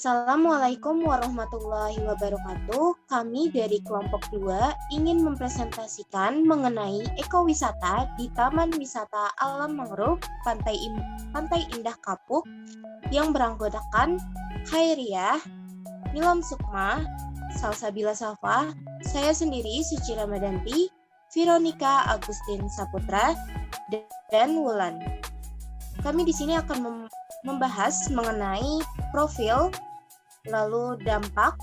Assalamualaikum warahmatullahi wabarakatuh. Kami dari kelompok 2 ingin mempresentasikan mengenai ekowisata di Taman Wisata Alam Mangrove Pantai Indah Kapuk yang beranggotakan Khairiyah, Nilam Sukma, Salsabila Safa, saya sendiri Suci Ramadanti, Veronica Agustin Saputra, dan Wulan. Kami di sini akan membahas mengenai profil, lalu dampak,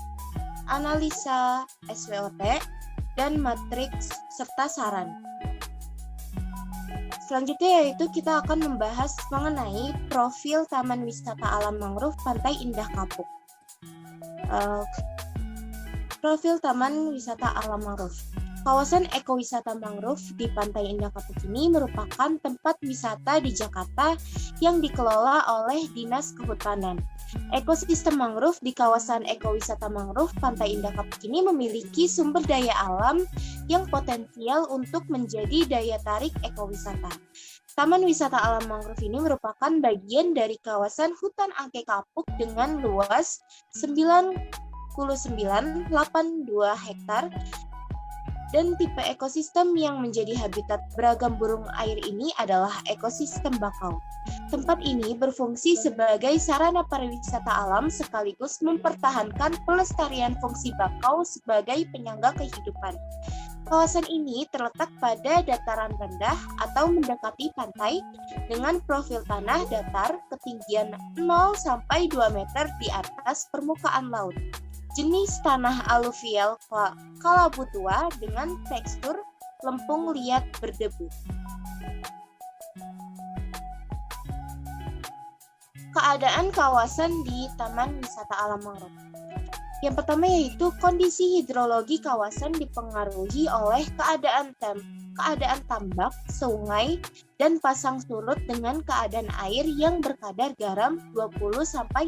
analisa SWOT, dan matriks serta saran. Selanjutnya yaitu kita akan membahas mengenai profil Taman Wisata Alam Mangrove Pantai Indah Kapuk. Profil Taman Wisata Alam Mangrove. Kawasan ekowisata mangrove di Pantai Indah Kapuk ini merupakan tempat wisata di Jakarta yang dikelola oleh Dinas Kehutanan. Ekosistem mangrove di kawasan ekowisata mangrove Pantai Indah Kapuk ini memiliki sumber daya alam yang potensial untuk menjadi daya tarik ekowisata. Taman Wisata Alam Mangrove ini merupakan bagian dari kawasan hutan angke kapuk dengan luas 99,82 hektar. Dan tipe ekosistem yang menjadi habitat beragam burung air ini adalah ekosistem bakau. Tempat ini berfungsi sebagai sarana pariwisata alam sekaligus mempertahankan pelestarian fungsi bakau sebagai penyangga kehidupan. Kawasan ini terletak pada dataran rendah atau mendekati pantai dengan profil tanah datar ketinggian 0 sampai 2 meter di atas permukaan laut. Jenis tanah aluvial kalabu tua dengan tekstur lempung liat berdebu. Keadaan kawasan di Taman Wisata Alam Mangrove. Yang pertama yaitu kondisi hidrologi kawasan dipengaruhi oleh keadaan tambak, sungai, dan pasang surut dengan keadaan air yang berkadar garam 20-40%,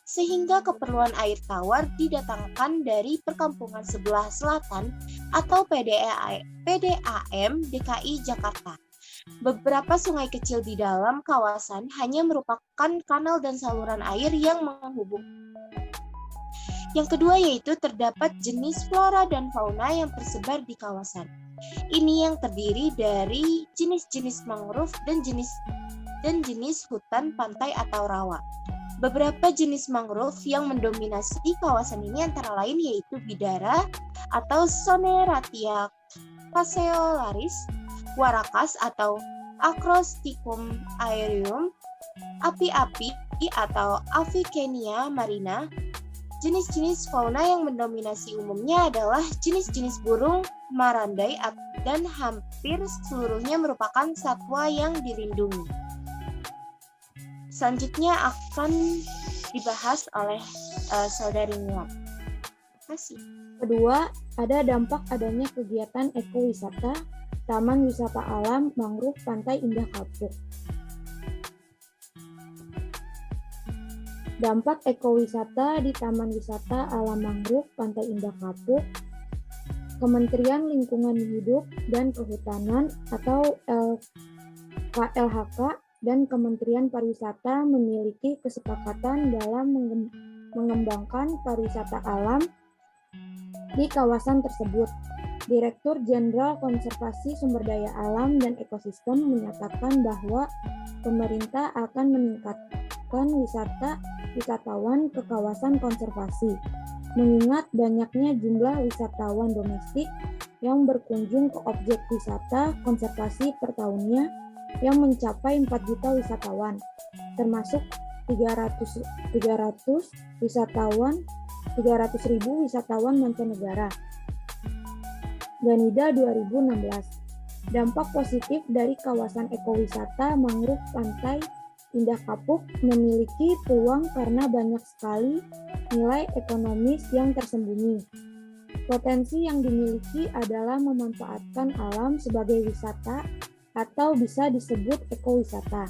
sehingga keperluan air tawar didatangkan dari perkampungan sebelah selatan atau PDAM DKI Jakarta. Beberapa sungai kecil di dalam kawasan hanya merupakan kanal dan saluran air yang menghubung. Yang kedua yaitu terdapat jenis flora dan fauna yang tersebar di kawasan. Ini yang terdiri dari jenis-jenis mangrove dan jenis hutan pantai atau rawa. Beberapa jenis mangrove yang mendominasi kawasan ini antara lain yaitu bidara atau Soneratia caeolaris, warakas atau Acrosticum aerium, api-api atau Avicennia marina. Jenis-jenis fauna yang mendominasi umumnya adalah jenis-jenis burung, marandai, dan hampir seluruhnya merupakan satwa yang dilindungi. Selanjutnya akan dibahas oleh Saudari Nilam. Terima kasih. Kedua, ada dampak adanya kegiatan ekowisata Taman Wisata Alam Mangrove Pantai Indah Kapuk. Dampak ekowisata di Taman Wisata Alam Mangrove Pantai Indah Kapuk. Kementerian Lingkungan Hidup dan Kehutanan atau KLHK dan Kementerian Pariwisata memiliki kesepakatan dalam mengembangkan pariwisata alam di kawasan tersebut. Direktur Jenderal Konservasi Sumber Daya Alam dan Ekosistem menyatakan bahwa pemerintah akan meningkatkan wisatawan ke kawasan konservasi, mengingat banyaknya jumlah wisatawan domestik yang berkunjung ke objek wisata konservasi per tahunnya yang mencapai 4 juta wisatawan, termasuk 300.000 wisatawan mancanegara. Ganida 2016. Dampak positif dari kawasan ekowisata mangrove Pantai Indah Kapuk memiliki peluang karena banyak sekali nilai ekonomis yang tersembunyi. Potensi yang dimiliki adalah memanfaatkan alam sebagai wisata atau bisa disebut ekowisata.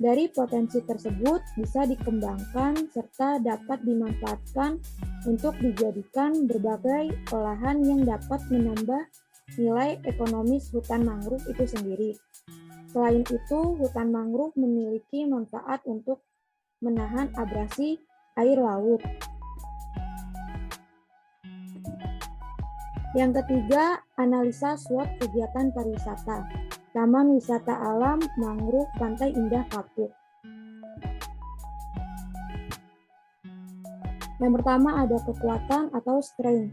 Dari potensi tersebut bisa dikembangkan serta dapat dimanfaatkan untuk dijadikan berbagai olahan yang dapat menambah nilai ekonomis hutan mangrove itu sendiri. Selain itu, hutan mangrove memiliki manfaat untuk menahan abrasi air laut. Yang ketiga, analisa SWOT kegiatan pariwisata. Taman Wisata Alam Mangrove Pantai Indah Kapuk. Yang pertama ada kekuatan atau strength.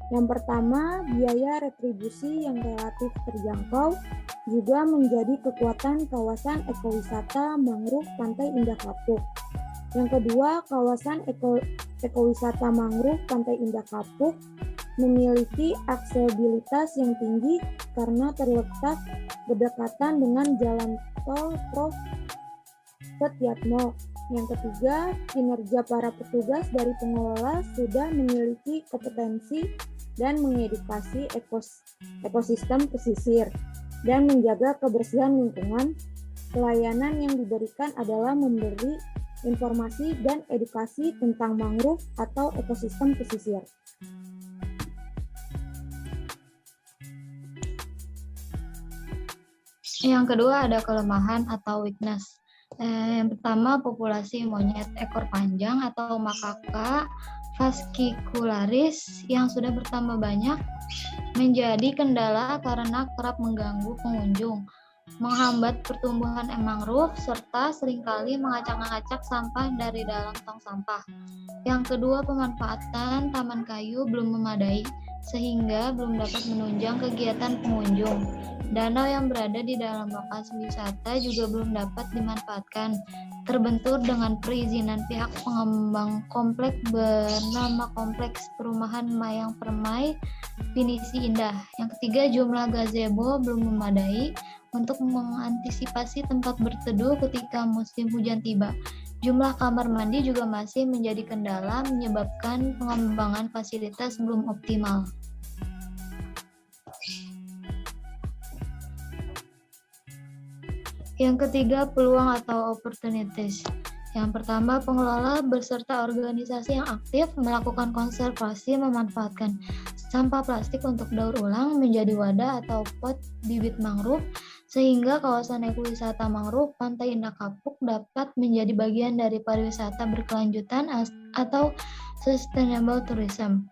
Yang pertama, biaya retribusi yang relatif terjangkau juga menjadi kekuatan kawasan ekowisata Mangrove Pantai Indah Kapuk. Yang kedua, kawasan ekowisata Mangrove Pantai Indah Kapuk memiliki aksesibilitas yang tinggi karena terletak berdekatan dengan jalan tol Prof. Setiatmo. Yang ketiga, kinerja para petugas dari pengelola sudah memiliki kompetensi dan mengedukasi ekosistem pesisir dan menjaga kebersihan lingkungan. Pelayanan yang diberikan adalah memberi informasi dan edukasi tentang mangrove atau ekosistem pesisir. Yang kedua ada kelemahan atau weakness. Yang pertama, populasi monyet ekor panjang atau makaka fascicularis yang sudah bertambah banyak menjadi kendala karena kerap mengganggu pengunjung, menghambat pertumbuhan mangrove, serta seringkali mengacak-ngacak sampah dari dalam tong sampah. Yang kedua, pemanfaatan taman kayu belum memadai, sehingga belum dapat menunjang kegiatan pengunjung. Danau yang berada di dalam lokasi wisata juga belum dapat dimanfaatkan, terbentur dengan perizinan pihak pengembang kompleks bernama Kompleks Perumahan Mayang Permai Pinisi Indah. Yang ketiga, jumlah gazebo belum memadai untuk mengantisipasi tempat berteduh ketika musim hujan tiba. Jumlah kamar mandi juga masih menjadi kendala, menyebabkan pengembangan fasilitas belum optimal. Yang ketiga, peluang atau opportunities. Yang pertama, pengelola beserta organisasi yang aktif melakukan konservasi memanfaatkan sampah plastik untuk daur ulang menjadi wadah atau pot bibit mangrove, sehingga kawasan ekowisata mangrove Pantai Indah Kapuk dapat menjadi bagian dari pariwisata berkelanjutan atau sustainable tourism.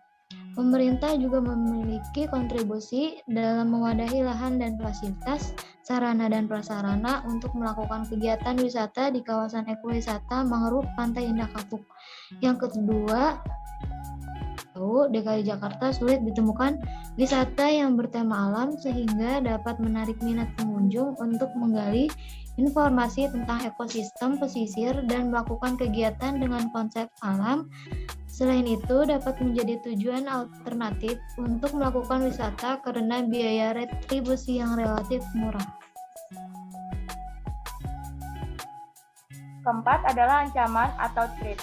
Pemerintah juga memiliki kontribusi dalam mewadahi lahan dan fasilitas, sarana dan prasarana untuk melakukan kegiatan wisata di kawasan ekowisata Mangrove Pantai Indah Kapuk. Yang kedua, DKI Jakarta sulit ditemukan wisata yang bertema alam sehingga dapat menarik minat pengunjung untuk menggali informasi tentang ekosistem pesisir dan melakukan kegiatan dengan konsep alam. Selain itu, dapat menjadi tujuan alternatif untuk melakukan wisata karena biaya retribusi yang relatif murah. Keempat adalah ancaman atau threat.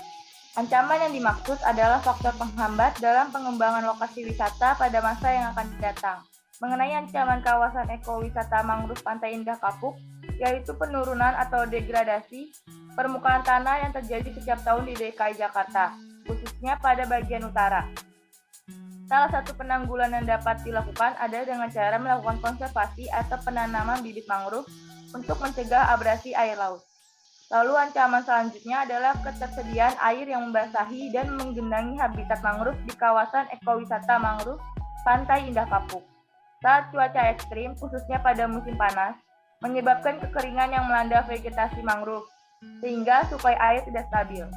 Ancaman yang dimaksud adalah faktor penghambat dalam pengembangan lokasi wisata pada masa yang akan datang. Mengenai ancaman kawasan ekowisata Mangrove Pantai Indah Kapuk, yaitu penurunan atau degradasi permukaan tanah yang terjadi setiap tahun di DKI Jakarta, khususnya pada bagian utara. Salah satu penanggulangan yang dapat dilakukan adalah dengan cara melakukan konservasi atau penanaman bibit mangrove untuk mencegah abrasi air laut. Lalu ancaman selanjutnya adalah ketersediaan air yang membasahi dan menggenangi habitat mangrove di kawasan ekowisata Mangrove Pantai Indah Kapuk. Saat cuaca ekstrim, khususnya pada musim panas, menyebabkan kekeringan yang melanda vegetasi mangrove, sehingga suplai air tidak stabil.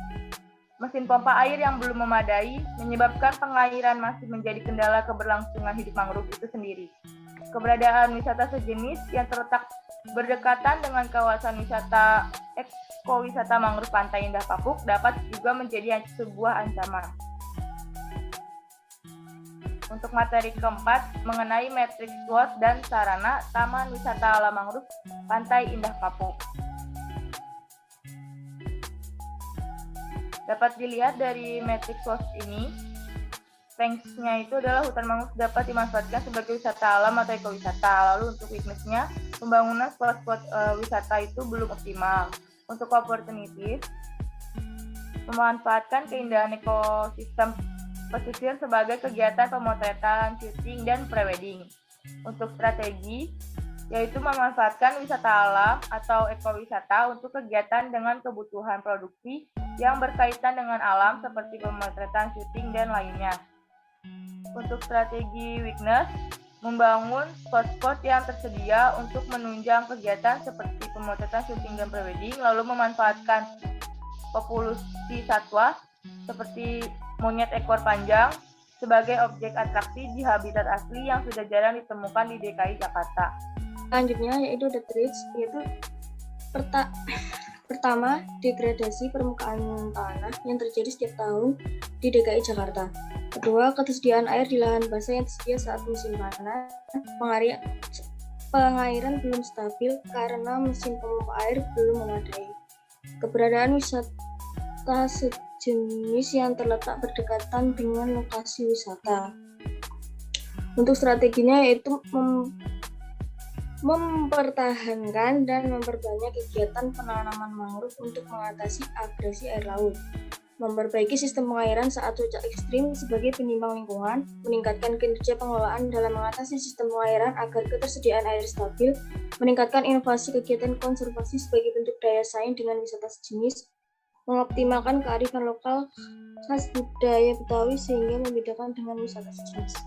Mesin pompa air yang belum memadai menyebabkan pengairan masih menjadi kendala keberlangsungan hidup mangrove itu sendiri. Keberadaan wisata sejenis yang terletak berdekatan dengan kawasan wisata ekowisata Mangrove Pantai Indah Kapuk dapat juga menjadi sebuah ancaman. Untuk materi keempat mengenai matriks SWOT dan sarana Taman Wisata Alam Mangrove Pantai Indah Kapuk. Dapat dilihat dari matriks SWOT ini, strengths-nya itu adalah hutan mangrove dapat dimanfaatkan sebagai wisata alam atau ekowisata. Lalu untuk weakness-nya, pembangunan spot-spot wisata itu belum optimal. Untuk opportunities, memanfaatkan keindahan ekosistem pesisir sebagai kegiatan pemotretan, syuting, dan prewedding. Untuk strategi, yaitu memanfaatkan wisata alam atau ekowisata untuk kegiatan dengan kebutuhan produksi yang berkaitan dengan alam seperti pemotretan, syuting, dan lainnya. Untuk strategi weakness, membangun spot-spot yang tersedia untuk menunjang kegiatan seperti pemotretan, syuting, dan prewedding, lalu memanfaatkan populasi satwa seperti monyet ekor panjang sebagai objek atraksi di habitat asli yang sudah jarang ditemukan di DKI Jakarta. Selanjutnya yaitu the threats, yaitu pertama, degradasi permukaan tanah yang terjadi setiap tahun di DKI Jakarta. Kedua, ketersediaan air di lahan basah yang tersedia saat musim panas. Pengairan belum stabil karena mesin pompa air belum memadai. Keberadaan wisata sejenis yang terletak berdekatan dengan lokasi wisata. Untuk strateginya yaitu mempertahankan dan memperbanyak kegiatan penanaman mangrove untuk mengatasi agresi air laut, memperbaiki sistem pengairan saat cuaca ekstrim sebagai penyimbang lingkungan, meningkatkan kinerja pengelolaan dalam mengatasi sistem pengairan agar ketersediaan air stabil, meningkatkan inovasi kegiatan konservasi sebagai bentuk daya saing dengan wisata sejenis, mengoptimalkan kearifan lokal khas budaya Betawi sehingga membedakan dengan wisata sejenis.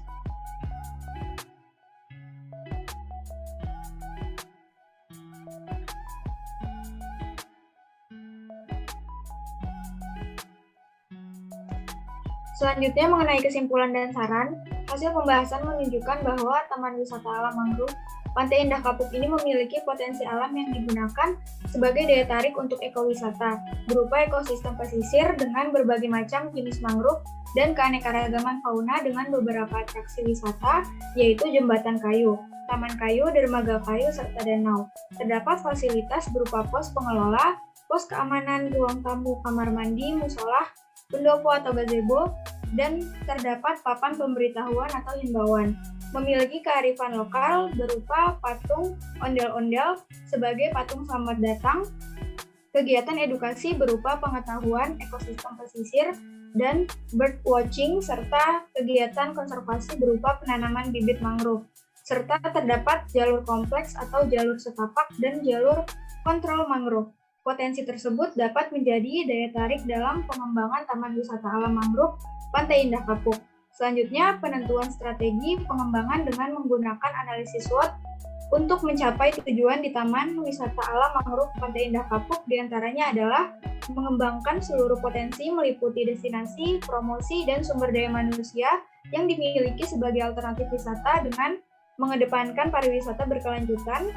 Selanjutnya mengenai kesimpulan dan saran, hasil pembahasan menunjukkan bahwa Taman Wisata Alam Mangrove Pantai Indah Kapuk ini memiliki potensi alam yang digunakan sebagai daya tarik untuk ekowisata, berupa ekosistem pesisir dengan berbagai macam jenis mangrove dan keanekaragaman fauna dengan beberapa atraksi wisata, yaitu jembatan kayu, taman kayu, dermaga kayu, serta danau. Terdapat fasilitas berupa pos pengelola, pos keamanan, ruang tamu, kamar mandi, musola, pendopo atau gazebo, dan terdapat papan pemberitahuan atau himbauan. Memiliki kearifan lokal berupa patung ondel-ondel sebagai patung selamat datang, kegiatan edukasi berupa pengetahuan ekosistem pesisir dan bird watching, serta kegiatan konservasi berupa penanaman bibit mangrove, serta terdapat jalur kompleks atau jalur setapak dan jalur kontrol mangrove. Potensi tersebut dapat menjadi daya tarik dalam pengembangan Taman Wisata Alam Mangrove Pantai Indah Kapuk. Selanjutnya, penentuan strategi pengembangan dengan menggunakan analisis SWOT untuk mencapai tujuan di Taman Wisata Alam Mangrove Pantai Indah Kapuk diantaranya adalah mengembangkan seluruh potensi meliputi destinasi, promosi, dan sumber daya manusia yang dimiliki sebagai alternatif wisata dengan mengedepankan pariwisata berkelanjutan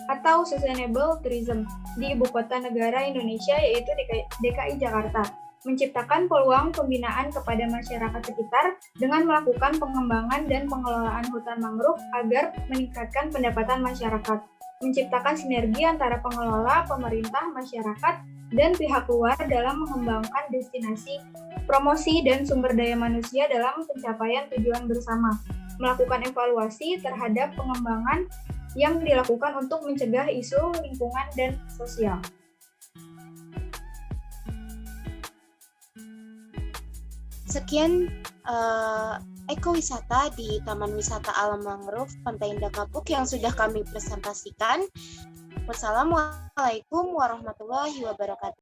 atau sustainable tourism di ibu kota negara Indonesia yaitu DKI Jakarta, menciptakan peluang pembinaan kepada masyarakat sekitar dengan melakukan pengembangan dan pengelolaan hutan mangrove agar meningkatkan pendapatan masyarakat, menciptakan sinergi antara pengelola, pemerintah, masyarakat, dan pihak luar dalam mengembangkan destinasi, promosi, dan sumber daya manusia dalam pencapaian tujuan bersama, melakukan evaluasi terhadap pengembangan yang dilakukan untuk mencegah isu lingkungan dan sosial. Sekian ekowisata di Taman Wisata Alam Mangrove Pantai Indah Kapuk yang sudah kami presentasikan. Wassalamualaikum warahmatullahi wabarakatuh.